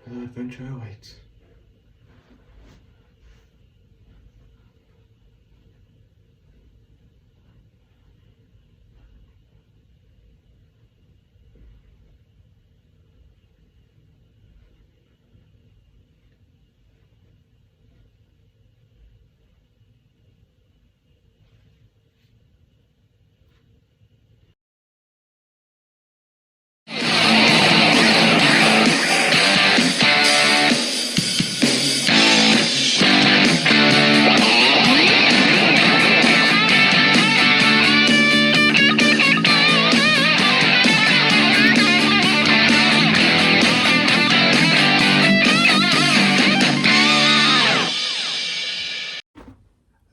Another adventure awaits.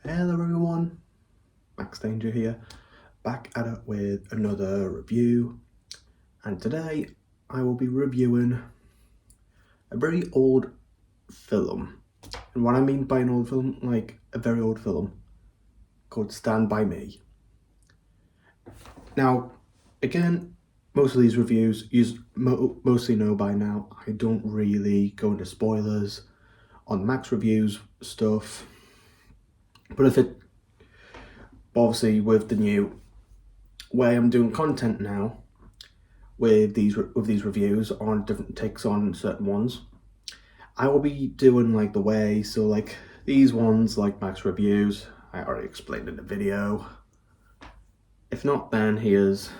Hello everyone, Max Danger here, back at it with another review, and today I will be reviewing a very old film. And what I mean by an old film, like a very old film called Stand By Me. Now, again, most of these reviews you mostly know by now. I don't really go into spoilers on Max Reviews stuff, but obviously with the new way I'm doing content now, with these reviews on different takes on certain ones, I will be doing like the way. So like these ones, like Max Reviews, I already explained in the video. If not, then here's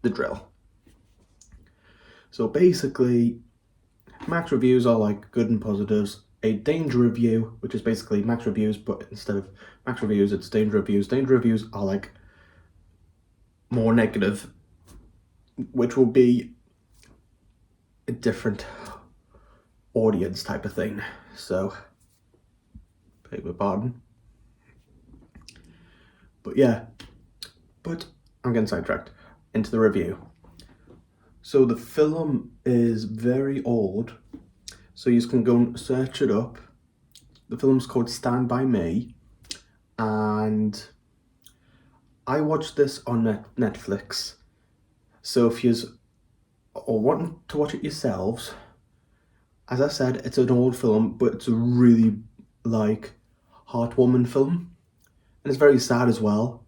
the drill. So basically, Max Reviews are like good and positives. A Danger Review, which is basically Max Reviews, but instead of Max Reviews, it's Danger Reviews. Danger Reviews are like more negative, which will be a different audience type of thing. So, beg your pardon. But yeah, but I'm getting sidetracked into the review. So the film is very old, so you can go and search it up. The film's called Stand By Me, and I watched this on Netflix. So if you want to watch it yourselves, as I said, it's an old film, but it's a really like heartwarming film, and it's very sad as well.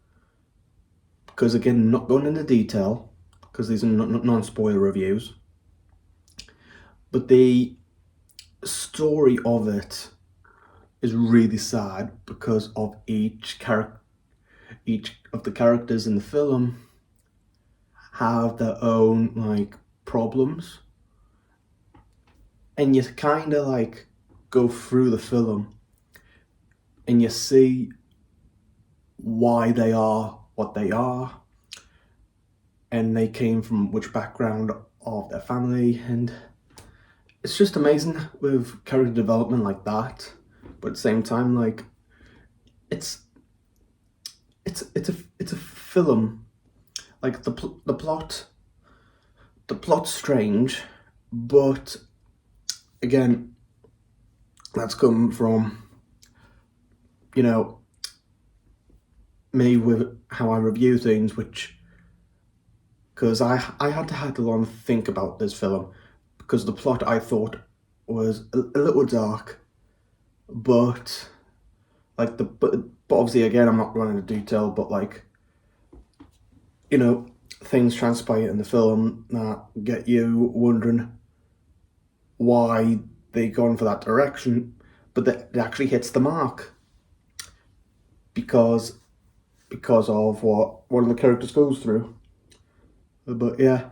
Because again, not going into detail, because these are non-spoiler reviews, but the story of it is really sad because of each of the characters in the film have their own like problems, and you kind of like go through the film and you see why they are what they are, and they came from which background of their family, and it's just amazing with character development like that. But at the same time, like it's a film. Like the plot's strange, but again, that's come from, you know, me with how I review things, because I had a long think about this film, because the plot I thought was a little dark, but like but obviously again I'm not going into detail, but like, you know, things transpire in the film that get you wondering why they gone for that direction, but that it actually hits the mark because of what one of the characters goes through. But yeah,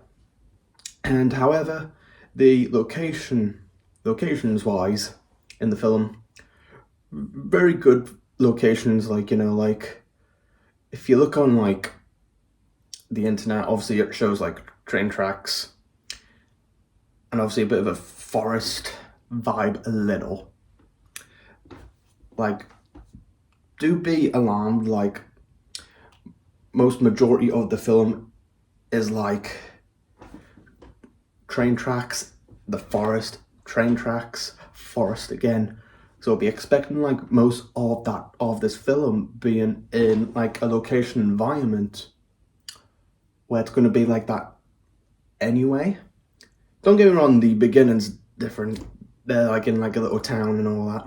and however, the locations wise in the film, very good locations. Like, you know, like if you look on like the internet, obviously it shows like train tracks and obviously a bit of a forest vibe, a little. Like, do be alarmed, like most majority of the film is like train tracks, the forest, train tracks, forest again. So be expecting like most of this film being in like a location environment where it's going to be like that anyway. Don't get me wrong, the beginning's different. they're like in like a little town and all that.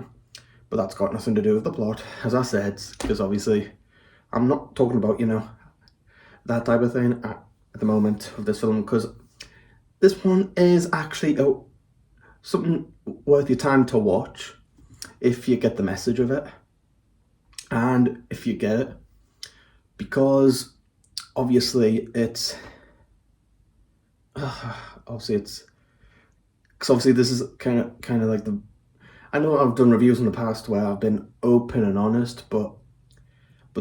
But that's got nothing to do with the plot, as I said, because obviously I'm not talking about, that type of thing at the moment of this film, because this one is actually something worth your time to watch if you get the message of it, and if you get it, because obviously it's obviously this is kind of like I know I've done reviews in the past where I've been open and honest, but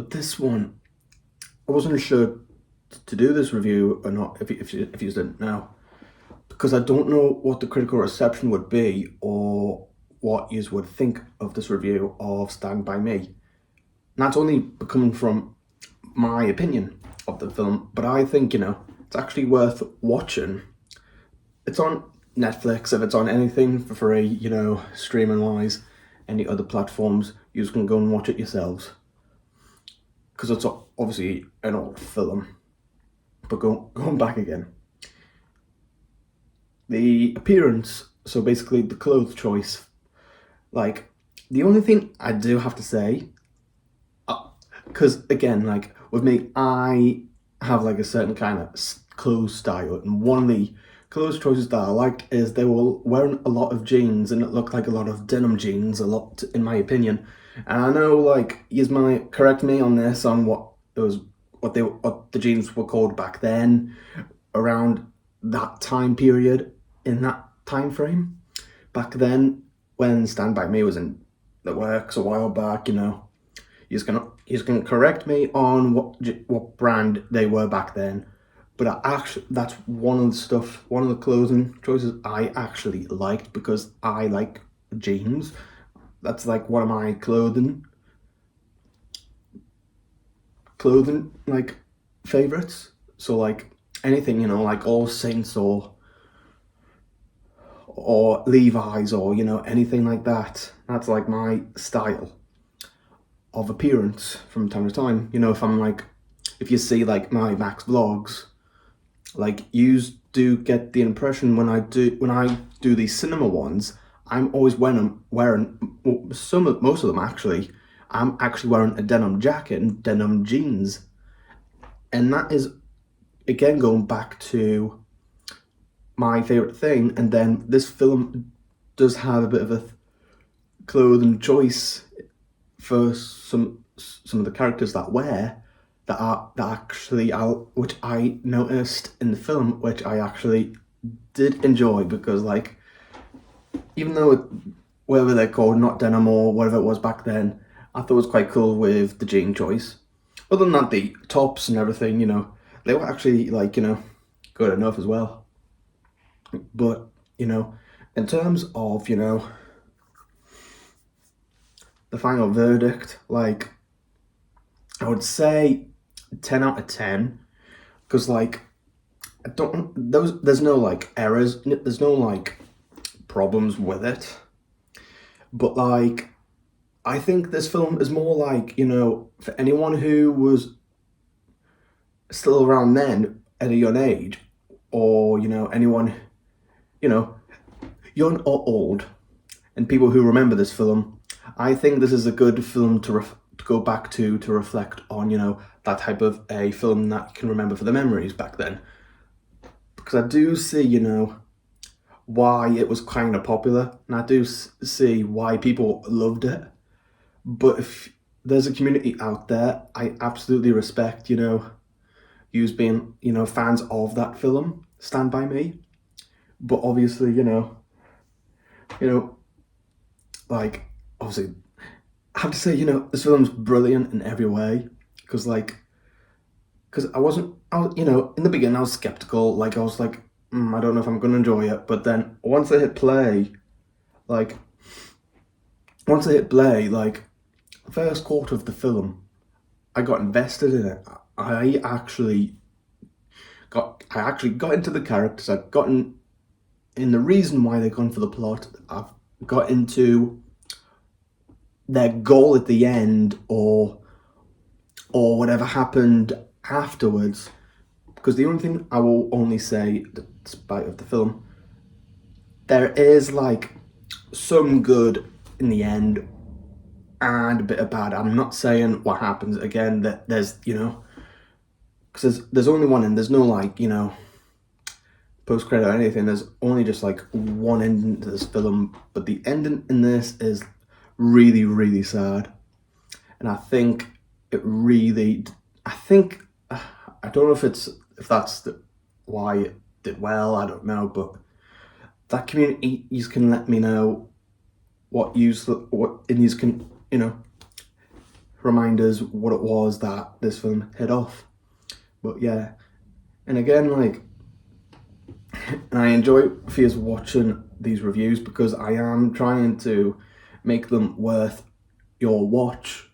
this one, I wasn't sure to do this review or not if you didn't know, because I don't know what the critical reception would be or what you would think of this review of Stand By Me. And that's only coming from my opinion of the film, but I think, it's actually worth watching. It's on Netflix. If it's on anything for free, streaming wise, any other platforms, you can go and watch it yourselves. Because it's obviously an old film. But going back again. The appearance, so basically the clothes choice. Like, the only thing I do have to say, because again, like with me, I have like a certain kind of clothes style, and one of the clothes choices that I liked is they were wearing a lot of jeans, and it looked like a lot of denim jeans, a lot in my opinion. And I know, like, you might correct me on this, on what the jeans were called back then, around that time period, in that time frame. Back then, when Stand By Me was in the works a while back, he's gonna correct me on what brand they were back then. But that's one of the clothing choices I actually liked, because I like jeans. That's like one of my clothing like favorites. So like anything, like All Saints or Levi's or anything like that. That's like my style of appearance from time to time. If you see like my Max vlogs, like you do get the impression when I do these cinema ones, I'm always wearing most of them actually. I'm actually wearing a denim jacket and denim jeans, and that is again going back to my favorite thing. And then this film does have a bit of a clothing choice for some of the characters that wear which I noticed in the film, which I actually did enjoy, because like, even though whatever they're called, not denim or whatever it was back then, I thought it was quite cool with the jean choice. Other than that, the tops and everything, they were actually like, good enough as well. But, in terms of, the final verdict, like, I would say 10 out of 10, because like, there's no like errors, there's no like problems with it. But like, I think this film is more like, for anyone who was still around then at a young age, or, anyone, young or old, and people who remember this film, I think this is a good film to go back to reflect on, that type of a film that you can remember for the memories back then. Because I do see, why it was kind of popular, and I do see why people loved it. But if there's a community out there, I absolutely respect, yous being, fans of that film, Stand By Me. But obviously, like, obviously, I have to say, this film's brilliant in every way, because I was, in the beginning I was skeptical, like, I was like, I don't know if I'm going to enjoy it, but then once I hit play, like, the first quarter of the film, I got invested in it. I actually got into the characters, I've gotten in the reason why they've gone for the plot, I've got into their goal at the end, or whatever happened afterwards. Because the only thing I will only say, despite of the film, there is like some good in the end and a bit of bad. I'm not saying what happens again, that there's, you know, because there's only one end. There's no, like, you know, post credit or anything. There's only just like one ending to this film, but the ending in this is really, really sad. And I think it really, I think, I don't know if that's why it did well, I don't know, but that community, you can let me know what and you can, you know, remind us what it was that this film hit off. But yeah, and again, like, and I enjoy for you watching these reviews because I am trying to make them worth your watch,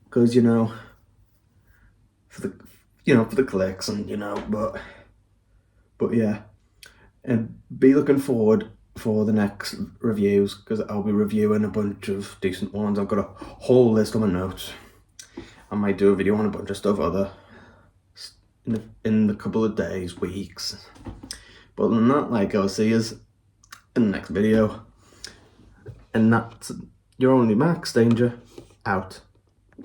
because, you know, for the, you know, for the clicks, and, you know, but yeah, and be looking forward for the next reviews, because I'll be reviewing a bunch of decent ones. I've got a whole list on my notes. I might do a video on a bunch of stuff in the couple of days, weeks. But other than that, like, I'll see you in the next video. And that's your only Max Danger out.